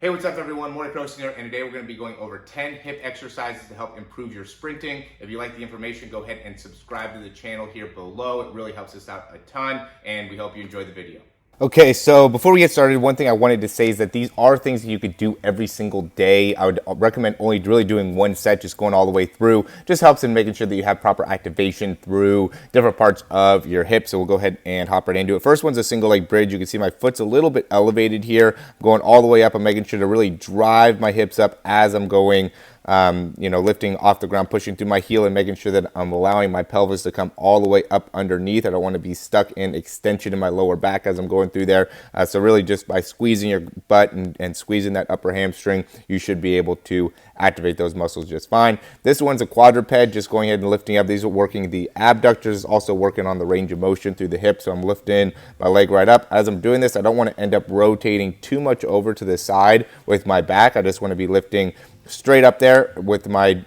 Hey, what's up everyone? Morey Croson here, and today we're going to be going over 10 hip exercises to help improve your sprinting. If you like the information, go ahead and subscribe to the channel here below. It really helps us out a ton, and we hope you enjoy the video. Okay, so before we get started, one thing I wanted to say is that these are things that you could do every single day. I would recommend only really doing one set, just going all the way through. Just helps in making sure that you have proper activation through different parts of your hips. So we'll go ahead and hop right into it. First one's a single leg bridge. You can see my foot's a little bit elevated here. I'm going all the way up. I'm making sure to really drive my hips up as I'm going lifting off the ground, pushing through my heel and making sure that I'm allowing my pelvis to come all the way up underneath. I don't want to be stuck in extension in my lower back as I'm going through there. So really just by squeezing your butt and squeezing that upper hamstring, you should be able to activate those muscles just fine. This one's a quadruped, just going ahead and lifting up. These are working the abductors, also working on the range of motion through the hip. So I'm lifting my leg right up. As I'm doing this, I don't want to end up rotating too much over to the side with my back. I just want to be lifting straight up there with my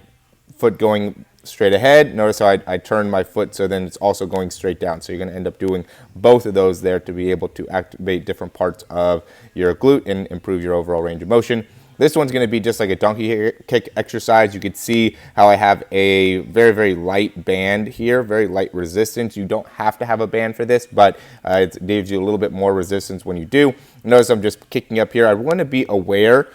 foot going straight ahead. Notice how I turn my foot so then it's also going straight down. So you're going to end up doing both of those there to be able to activate different parts of your glute and improve your overall range of motion. This one's going to be just like a donkey kick exercise. You can see how I have a very, very light band here, very light resistance. You don't have to have a band for this, but it gives you a little bit more resistance when you do. Notice I'm just kicking up here. I want to be aware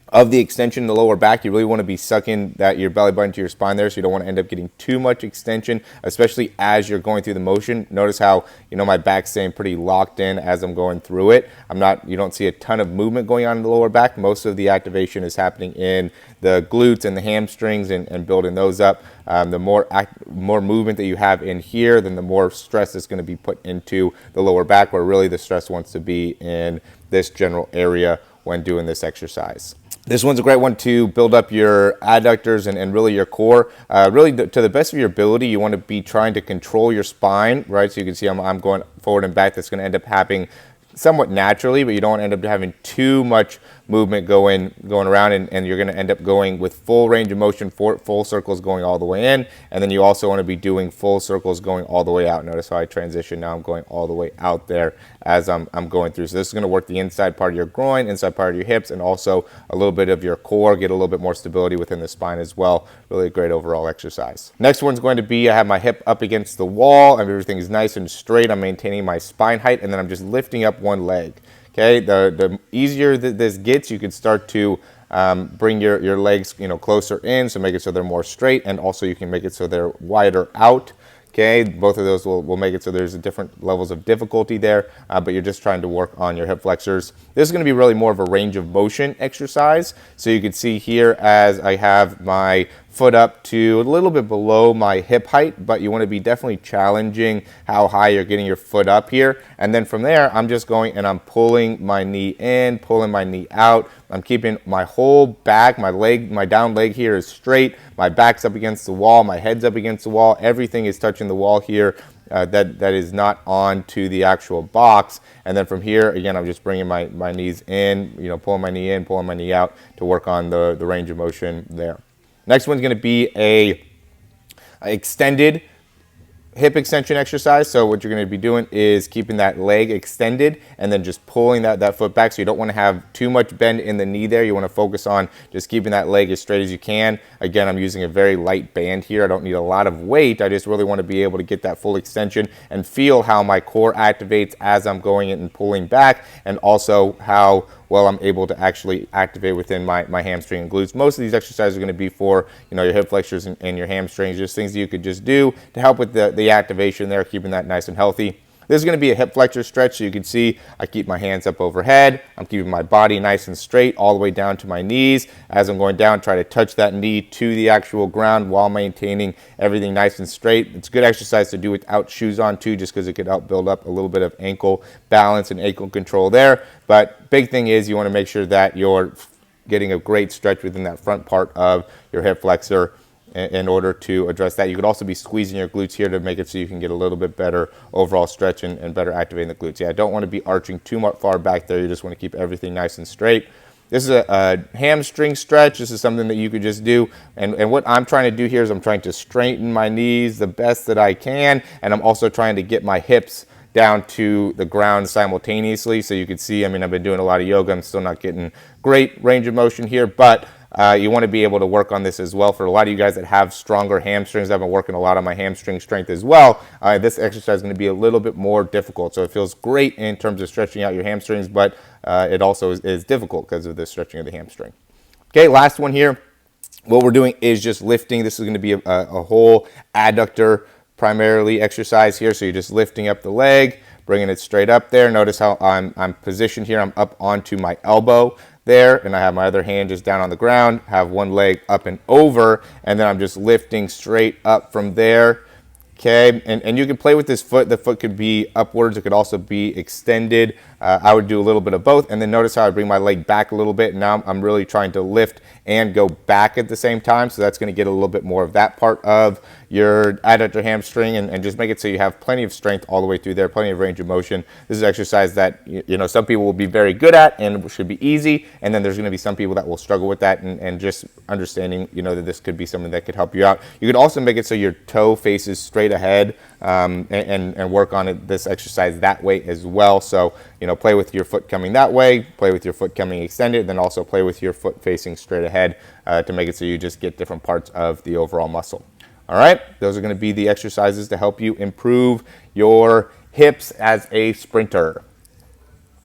of the extension in the lower back. You really want to be sucking your belly button to your spine there, so you don't want to end up getting too much extension, especially as you're going through the motion. Notice how, my back's staying pretty locked in as I'm going through it. You don't see a ton of movement going on in the lower back. Most of the activation is happening in the glutes and the hamstrings and building those up. The more movement that you have in here, then the more stress is going to be put into the lower back, where really the stress wants to be in this general area when doing this exercise. This one's a great one to build up your adductors and really your core. Really, to the best of your ability, you want to be trying to control your spine, right? So you can see I'm going forward and back. That's going to end up happening somewhat naturally, but you don't want to end up having too much movement going around, and you're going to end up going with full range of motion, full circles going all the way in, and then you also want to be doing full circles going all the way out. Notice how I transition now. I'm going all the way out there as I'm going through. So this is going to work the inside part of your groin, inside part of your hips, and also a little bit of your core, get a little bit more stability within the spine as well. Really a great overall exercise. Next one's going to be, I have my hip up against the wall, and everything is nice and straight. I'm maintaining my spine height, and then I'm just lifting up one leg. Okay, the easier that this gets, you can start to bring your legs closer in, so make it so they're more straight, and also you can make it so they're wider out. Okay, both of those will make it so there's different levels of difficulty there, but you're just trying to work on your hip flexors. This is going to be really more of a range of motion exercise. So you can see here as I have my foot up to a little bit below my hip height, but you want to be definitely challenging how high you're getting your foot up here. And then from there, I'm just going and I'm pulling my knee in, pulling my knee out. I'm keeping my whole back, my down leg here is straight. My back's up against the wall, my head's up against the wall. Everything is touching the wall here. That is not on to the actual box. And then from here, again, I'm just bringing my knees in, pulling my knee in, pulling my knee out to work on the range of motion there. Next one's going to be a extended hip extension exercise. So what you're going to be doing is keeping that leg extended and then just pulling that foot back. So you don't want to have too much bend in the knee there. You want to focus on just keeping that leg as straight as you can. Again, I'm using a very light band here. I don't need a lot of weight. I just really want to be able to get that full extension and feel how my core activates as I'm going in and pulling back, and also how well I'm able to actually activate within my hamstring and glutes. Most of these exercises are going to be for your hip flexors and your hamstrings, just things that you could just do to help with the activation there, keeping that nice and healthy. This is going to be a hip flexor stretch, so you can see I keep my hands up overhead. I'm keeping my body nice and straight all the way down to my knees. As I'm going down, try to touch that knee to the actual ground while maintaining everything nice and straight. It's a good exercise to do without shoes on too, just because it could help build up a little bit of ankle balance and ankle control there. But big thing is you want to make sure that you're getting a great stretch within that front part of your hip flexor in order to address that. You could also be squeezing your glutes here to make it so you can get a little bit better overall stretch and better activating the glutes. Yeah, I don't want to be arching too much far back there. You just want to keep everything nice and straight. This is a hamstring stretch. This is something that you could just do. And what I'm trying to do here is I'm trying to straighten my knees the best that I can. And I'm also trying to get my hips down to the ground simultaneously. So you can see, I mean, I've been doing a lot of yoga. I'm still not getting great range of motion here, but you want to be able to work on this as well. For a lot of you guys that have stronger hamstrings, I've been working a lot on my hamstring strength as well. This exercise is going to be a little bit more difficult. So it feels great in terms of stretching out your hamstrings, but it also is difficult because of the stretching of the hamstring. Okay, last one here. What we're doing is just lifting. This is going to be a whole adductor primarily exercise here. So you're just lifting up the leg, bringing it straight up there. Notice how I'm positioned here. I'm up onto my elbow there, and I have my other hand just down on the ground, have one leg up and over, and then I'm just lifting straight up from there. Okay, and you can play with this foot. The foot could be upwards. It could also be extended. I would do a little bit of both. And then notice how I bring my leg back a little bit. Now I'm really trying to lift and go back at the same time. So that's going to get a little bit more of that part of your adductor hamstring, and just make it so you have plenty of strength all the way through there, plenty of range of motion. This is an exercise that, you know, some people will be very good at and should be easy. And then there's going to be some people that will struggle with that, and just understanding, you know, that this could be something that could help you out. You could also make it so your toe faces straight ahead, and work on this exercise that way as well. So, you know, play with your foot coming that way, play with your foot coming extended, then also play with your foot facing straight ahead to make it so you just get different parts of the overall muscle. All right, those are going to be the exercises to help you improve your hips as a sprinter.